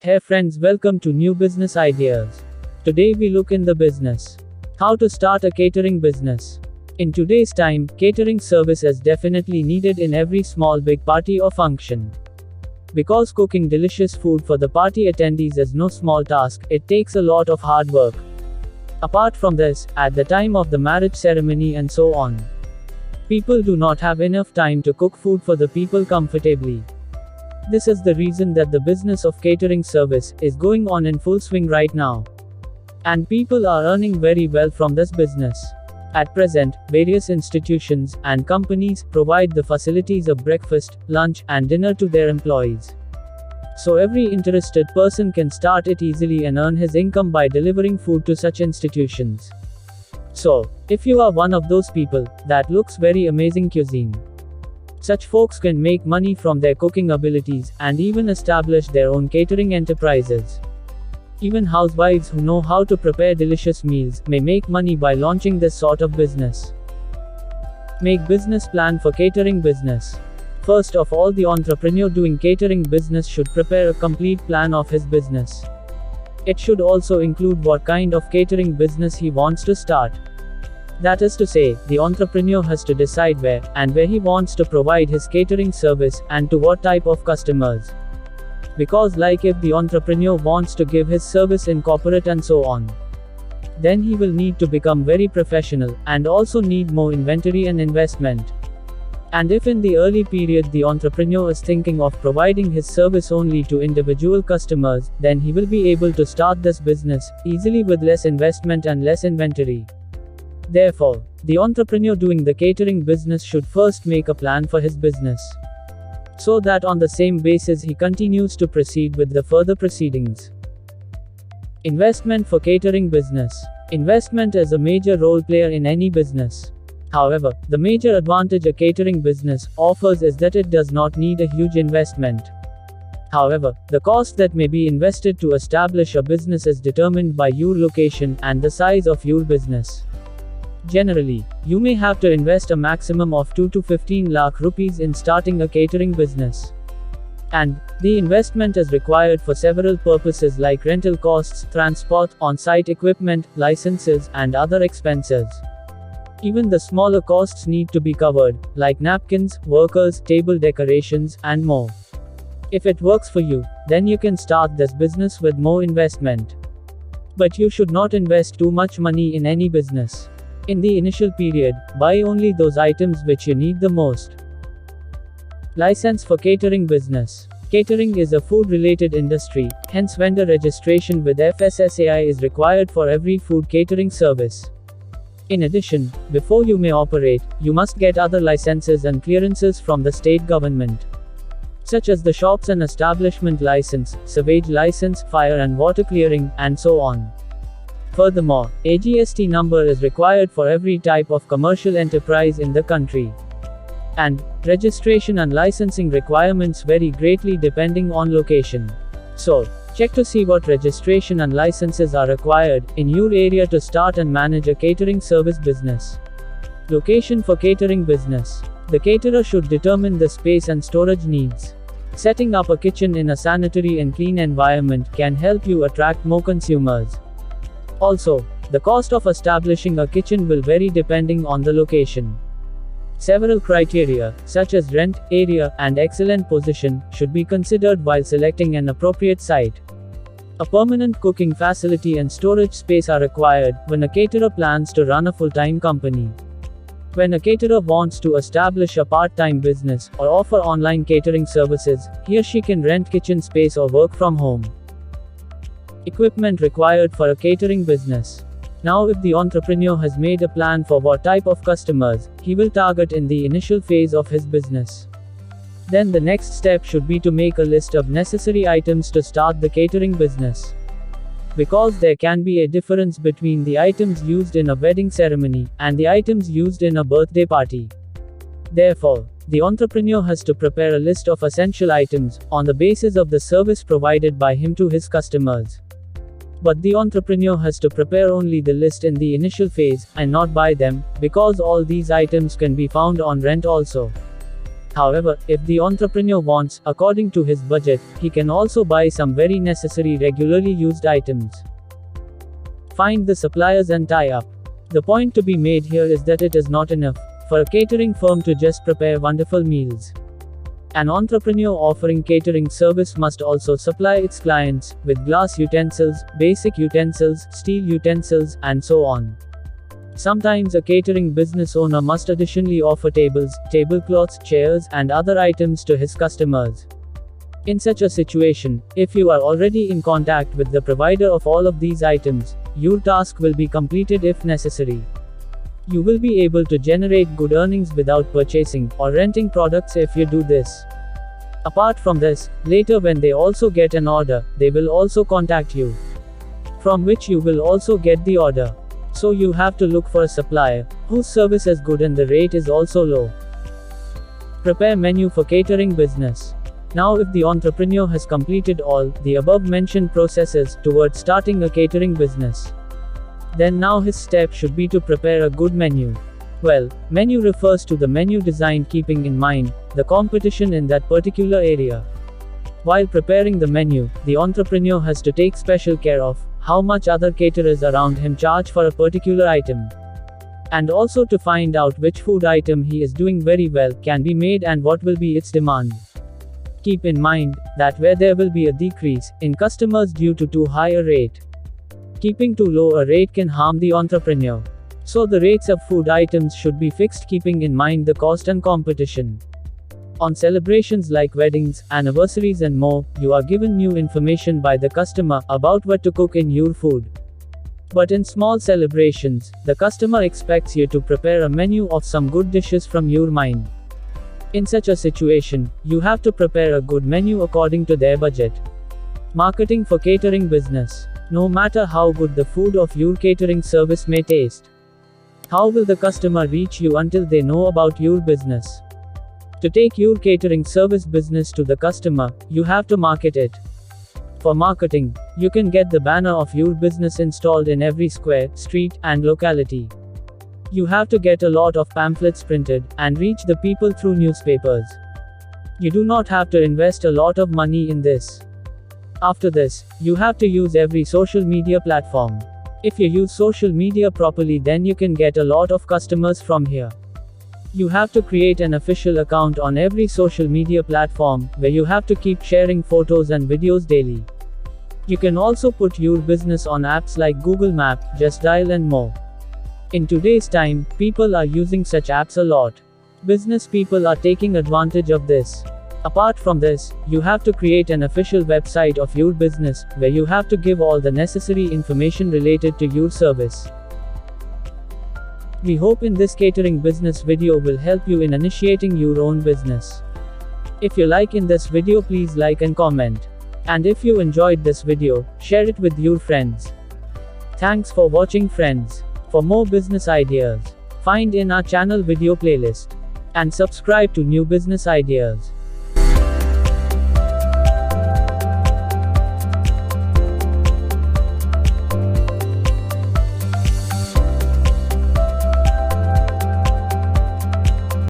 Hey friends, welcome to New Business Ideas. Today we look in the business. How to start a catering business. In today's time, catering service is definitely needed in every small big party or function. Because cooking delicious food for the party attendees is no small task, it takes a lot of hard work. Apart from this, at the time of the marriage ceremony and so on, people do not have enough time to cook food for the people comfortably. This is the reason that the business of catering service is going on in full swing right now. And people are earning very well from this business. At present, various institutions and companies provide the facilities of breakfast, lunch, and dinner to their employees. So every interested person can start it easily and earn his income by delivering food to such institutions. So, if you are one of those people that looks very amazing cuisine, such folks can make money from their cooking abilities, and even establish their own catering enterprises. Even housewives who know how to prepare delicious meals may make money by launching this sort of business. Make business plan for catering business. First of all, the entrepreneur doing catering business should prepare a complete plan of his business. It should also include what kind of catering business he wants to start. That is to say, the entrepreneur has to decide where he wants to provide his catering service, and to what type of customers. Because like if the entrepreneur wants to give his service in corporate and so on, then he will need to become very professional, and also need more inventory and investment. And if in the early period the entrepreneur is thinking of providing his service only to individual customers, then he will be able to start this business easily with less investment and less inventory. Therefore, the entrepreneur doing the catering business should first make a plan for his business, so that on the same basis he continues to proceed with the further proceedings. Investment for catering business. Investment is a major role player in any business. However, the major advantage a catering business offers is that it does not need a huge investment. However, the cost that may be invested to establish a business is determined by your location and the size of your business. Generally, you may have to invest a maximum of 2 to 15 lakh rupees in starting a catering business. And the investment is required for several purposes like rental costs, transport, on-site equipment, licenses, and other expenses. Even the smaller costs need to be covered, like napkins, workers, table decorations, and more. If it works for you, then you can start this business with more investment. But you should not invest too much money in any business. In the initial period, buy only those items which you need the most. License for catering business. Catering is a food-related industry, hence vendor registration with FSSAI is required for every food catering service. In addition, before you may operate, you must get other licenses and clearances from the state government, such as the shops and establishment license, sewage license, fire and water clearing, and so on. Furthermore, a GST number is required for every type of commercial enterprise in the country. And registration and licensing requirements vary greatly depending on location. So, check to see what registration and licenses are required in your area to start and manage a catering service business. Location for catering business. The caterer should determine the space and storage needs. Setting up a kitchen in a sanitary and clean environment can help you attract more consumers. Also, the cost of establishing a kitchen will vary depending on the location. Several criteria, such as rent, area, and excellent position, should be considered while selecting an appropriate site. A permanent cooking facility and storage space are required when a caterer plans to run a full-time company. When a caterer wants to establish a part-time business or offer online catering services, he or she can rent kitchen space or work from home. Equipment required for a catering business. Now if the entrepreneur has made a plan for what type of customers he will target in the initial phase of his business, then the next step should be to make a list of necessary items to start the catering business. Because there can be a difference between the items used in a wedding ceremony and the items used in a birthday party. Therefore, the entrepreneur has to prepare a list of essential items on the basis of the service provided by him to his customers. But the entrepreneur has to prepare only the list in the initial phase, and not buy them, because all these items can be found on rent also. However, if the entrepreneur wants, according to his budget, he can also buy some very necessary regularly used items. Find the suppliers and tie up. The point to be made here is that it is not enough for a catering firm to just prepare wonderful meals. An entrepreneur offering catering service must also supply its clients with glass utensils, basic utensils, steel utensils, and so on. Sometimes a catering business owner must additionally offer tables, tablecloths, chairs, and other items to his customers. In such a situation, if you are already in contact with the provider of all of these items, your task will be completed if necessary. You will be able to generate good earnings without purchasing or renting products if you do this. Apart from this, later when they also get an order, they will also contact you, from which you will also get the order. So you have to look for a supplier whose service is good and the rate is also low. Prepare menu for catering business. Now if the entrepreneur has completed all the above mentioned processes towards starting a catering business, then now his step should be to prepare a good menu. Well, menu refers to the menu design keeping in mind the competition in that particular area. While preparing the menu, the entrepreneur has to take special care of how much other caterers around him charge for a particular item, and also to find out which food item he is doing very well can be made and what will be its demand. Keep in mind that where there will be a decrease in customers due to too high a rate, keeping too low a rate can harm the entrepreneur. So the rates of food items should be fixed keeping in mind the cost and competition. On celebrations like weddings, anniversaries and more, you are given new information by the customer about what to cook in your food. But in small celebrations, the customer expects you to prepare a menu of some good dishes from your mind. In such a situation, you have to prepare a good menu according to their budget. Marketing for catering business. No matter how good the food of your catering service may taste, how will the customer reach you until they know about your business? To take your catering service business to the customer, you have to market it. For marketing, you can get the banner of your business installed in every square, street, and locality. You have to get a lot of pamphlets printed and reach the people through newspapers. You do not have to invest a lot of money in this. After this, you have to use every social media platform. If you use social media properly, then you can get a lot of customers from here. You have to create an official account on every social media platform, where you have to keep sharing photos and videos daily. You can also put your business on apps like Google Maps, Just Dial and more. In today's time, people are using such apps a lot. Business people are taking advantage of this. Apart from this, you have to create an official website of your business, where you have to give all the necessary information related to your service. We hope in this catering business video will help you in initiating your own business. If you like in this video, please like and comment. And if you enjoyed this video, share it with your friends. Thanks for watching, friends. For more business ideas, find in our channel video playlist and subscribe to New Business Ideas.